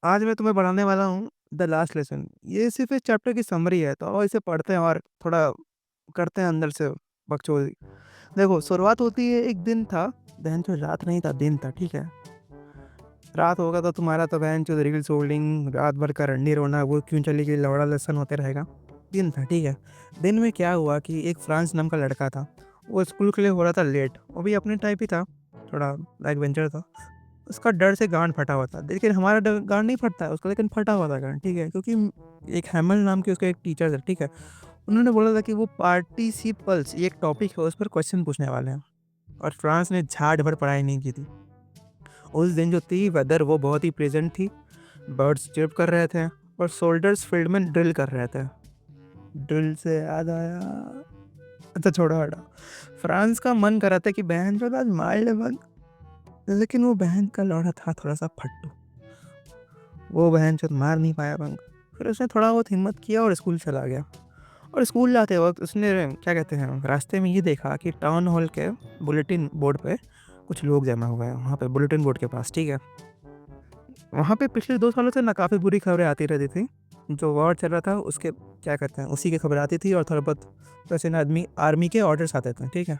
आज मैं तुम्हें पढ़ाने वाला हूँ द लास्ट लेसन। ये सिर्फ़ इस चैप्टर की समरी है, तो आओ इसे पढ़ते हैं और थोड़ा करते हैं अंदर से बकचोदी। देखो, शुरुआत होती है, एक दिन था, बहनचोद रात नहीं था, दिन था, ठीक है? रात होगा तो तुम्हारा तो बहनचोद रील स्क्रॉलिंग, रात भर का रंडी रोना, वो क्यों चली गई, लौड़ा लेसन होते रहेगा। दिन था, ठीक है? दिन में क्या हुआ कि एक फ्रांस नाम का लड़का था, वो स्कूल के लिए हो रहा था लेट। वो भी अपने टाइप ही था, थोड़ा बैक बेंचर था। उसका डर से गांड फटा हुआ था, लेकिन हमारा गांड नहीं फटता है उसका, लेकिन फटा हुआ था गांड, ठीक है? क्योंकि एक हैमल नाम के उसका एक टीचर थे, ठीक है? उन्होंने बोला था कि वो पार्टिसिपल्स, ये एक टॉपिक है, उस पर क्वेश्चन पूछने वाले हैं। और फ्रांस ने झाड़ भर पढ़ाई नहीं की थी। उस दिन जो थी वेदर, वो बहुत ही प्रेजेंट थी। बर्ड्स चिर्प कर रहे थे और सोल्जर्स फील्ड में ड्रिल कर रहे थे। ड्रिल से याद आया, अच्छा छोड़ो हटा। फ्रांस का मन कर रहा था कि बहन जो आज मार ले बंद, लेकिन वो बहन का लौड़ा था थोड़ा सा फट्टू। वो बहनचोद मार नहीं पाया बंक। फिर उसने थोड़ा बहुत हिम्मत किया और स्कूल चला गया। और स्कूल जाते वक्त उसने क्या कहते हैं, रास्ते में ये देखा कि टाउन हॉल के बुलेटिन बोर्ड पे कुछ लोग जमा हुए हैं, वहाँ पे बुलेटिन बोर्ड के पास, ठीक है? वहाँ पे पिछले 2 सालों से ना काफ़ी बुरी खबरें आती रहती थी। जो वॉर चल रहा था उसके क्या कहते हैं, उसी की खबर आती थी और थोड़ा बहुत वैसे ना आर्मी के ऑर्डर्स आते थे, ठीक है?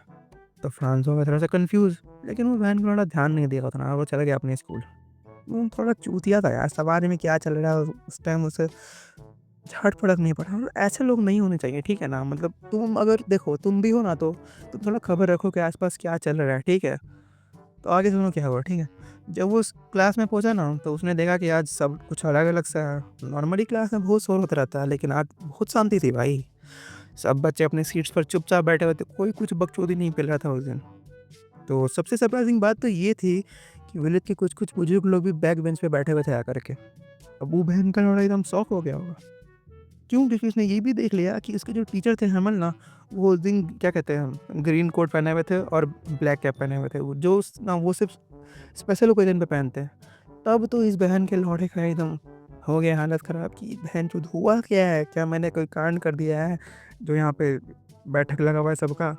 तो फ्रांस हो गया थोड़ा सा कन्फ्यूज़, लेकिन वो बहन को थोड़ा ध्यान नहीं दिया उतना, वो चला गया अपने स्कूल। वो थोड़ा चूतिया था यार, समाज में क्या चल रहा है उस टाइम उसे झट फड़क नहीं पड़ा। और ऐसे लोग नहीं होने चाहिए, ठीक है ना? मतलब तुम अगर देखो, तुम भी हो ना, तो तुम थोड़ा खबर रखो कि आसपास क्या चल रहा है, ठीक है? तो आगे सुनो क्या हुआ, ठीक है? जब वो उस क्लास में पहुंचा ना, तो उसने देखा कि आज सब कुछ अलग अलग सा है। नॉर्मली क्लास में बहुत शोर होता रहता है, लेकिन आज बहुत शांति थी भाई। सब बच्चे अपने सीट्स पर चुपचाप बैठे हुए थे, कोई कुछ बकचोदी नहीं फैल रहा था उस दिन। तो सबसे सरप्राइजिंग बात तो ये थी कि विलेज के कुछ कुछ बुजुर्ग लोग भी बैक बेंच पे बैठे हुए थे आकर के। अब वो बहन का लौड़ा एकदम शॉक हो गया होगा। क्यों? क्योंकि उसने ये भी देख लिया कि इसके जो टीचर थे हेमल ना, वो उस दिन क्या कहते हैं, ग्रीन कोट पहने हुए थे और ब्लैक कैप पहने हुए थे। वो जो ना वो सिर्फ स्पेशल ओकेजन पे पहनते हैं। तब तो इस बहन के लौड़े का एकदम हो गया हालत ख़राब कि बहनचोद हुआ क्या है? क्या मैंने कोई कांड कर दिया है जो यहाँ पे बैठक लगा हुआ है सबका?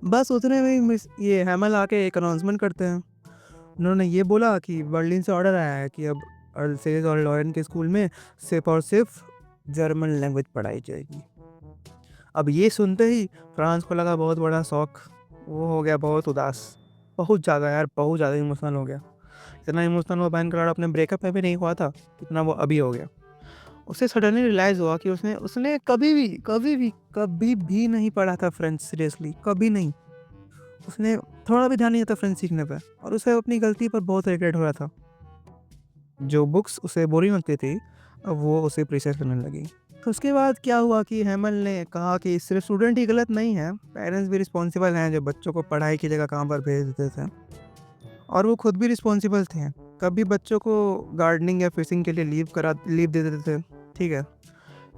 बस उतने में ही मिस ये हेमल आके एक अनाउंसमेंट करते हैं। उन्होंने ये बोला कि बर्लिन से ऑर्डर आया है कि अब अल्सेज और लॉरेन के स्कूल में सिर्फ और सिर्फ जर्मन लैंग्वेज पढ़ाई जाएगी। अब ये सुनते ही फ्रांस को लगा बहुत बड़ा शौक। वो हो गया बहुत उदास, बहुत ज़्यादा यार, बहुत ज़्यादा इमोशनल हो गया। इतना इमोशनल वो बहन का लौड़ा अपने ब्रेकअप में भी नहीं हुआ था, इतना वो अभी हो गया। उसे सडनली रियलाइज़ हुआ कि उसने उसने कभी भी नहीं पढ़ा था फ्रेंच, सीरियसली कभी नहीं। उसने थोड़ा भी ध्यान नहीं दिया था फ्रेंच सीखने पे, और उसे अपनी गलती पर बहुत रिग्रेट हो रहा था। जो बुक्स उसे बोरिंग लगती थी, अब वो उसे प्रीशियस लगने लगी। तो उसके बाद क्या हुआ कि हेमल ने कहा कि सिर्फ स्टूडेंट ही गलत नहीं है, पेरेंट्स भी रिस्पॉन्सिबल हैं, जो बच्चों को पढ़ाई की जगह कहाँ पर भेज देते थे। और वो खुद भी रिस्पॉन्सिबल थे। कभी बच्चों को गार्डनिंग या फिशिंग के लिए लीव दे देते थे, ठीक है?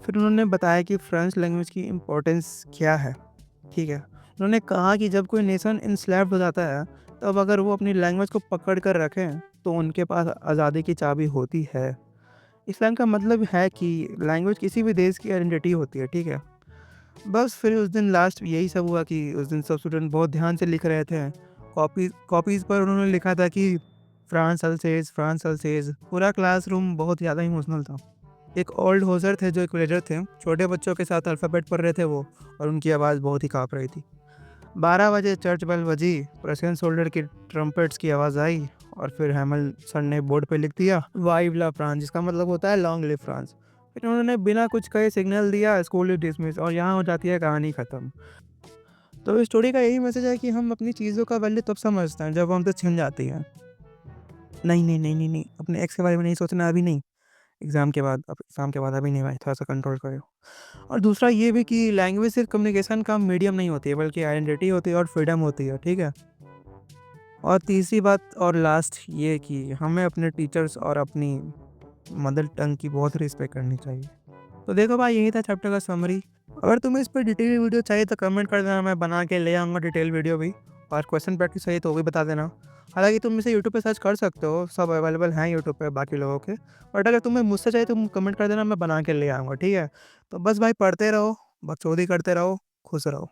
फिर उन्होंने बताया कि फ्रेंच लैंग्वेज की इम्पोर्टेंस क्या है, ठीक है? उन्होंने कहा कि जब कोई नेशन इनस्लैव्ड हो जाता है, तब अगर वो अपनी लैंग्वेज को पकड़ कर रखें, तो उनके पास आज़ादी की चाबी होती है। इस लाइन का मतलब है कि लैंग्वेज किसी भी देश की आइडेंटिटी होती है, ठीक है? बस फिर उस दिन लास्ट यही सब हुआ कि उस दिन सब स्टूडेंट बहुत ध्यान से लिख रहे थे। कॉपीज़ पर उन्होंने लिखा था कि फ्रांस अल्सेज। पूरा क्लासरूम बहुत ज़्यादा इमोशनल था। एक ओल्ड होज़र थे जो एक विलेजर थे, छोटे बच्चों के साथ अल्फ़ाबेट पढ़ रहे थे वो, और उनकी आवाज़ बहुत ही काँप रही थी। 12 बजे चर्च बेल बजी, प्रेसिडेंट सोल्डर की ट्रम्पेट्स की आवाज़ आई, और फिर हैमल सर ने बोर्ड पे लिख दिया वाइव ला फ्रांस, जिसका मतलब होता है लॉन्ग लिव फ्रांस। फिर उन्होंने बिना कुछ कहे सिग्नल दिया, स्कूल इज़ डिसमिस, और यहाँ हो जाती है कहानी ख़त्म। तो इस स्टोरी का यही मैसेज है कि हम अपनी चीज़ों का वैल्यू तब समझते हैं जब वो हमसे छिन जाती हैं। नहीं, नहीं, नहीं, नहीं, नहीं, अपने एक्स के बारे में नहीं सोचना अभी नहीं। एग्ज़ाम के बाद अभी नहीं भाई, थोड़ा-सा कंट्रोल करो। और दूसरा ये भी कि लैंग्वेज सिर्फ़ कम्युनिकेशन का मीडियम नहीं होती है, बल्कि आइडेंटिटी होती है और फ्रीडम होती है, ठीक है? और तीसरी बात और लास्ट ये कि हमें अपने टीचर्स और अपनी मदर टंग की बहुत रिस्पेक्ट करनी चाहिए। तो देखो भाई, यही था चैप्टर का समरी। अगर तुम्हें इस पे डिटेल वीडियो चाहिए तो कमेंट कर देना, मैं बना के ले आऊँगा डिटेल वीडियो भी। और क्वेश्चन प्रैक्टिस चाहिए तो वो भी बता देना। हालाँकि तुम इसे यूट्यूब पे सर्च कर सकते हो, सब अवेलेबल हैं यूट्यूब पे बाकी लोगों के। बट अगर तुम्हें मुझसे चाहिए तो कमेंट कर देना, मैं बना के ले आऊँगा, ठीक है? तो बस भाई पढ़ते रहो, बकचोदी करते रहो, खुश रहो।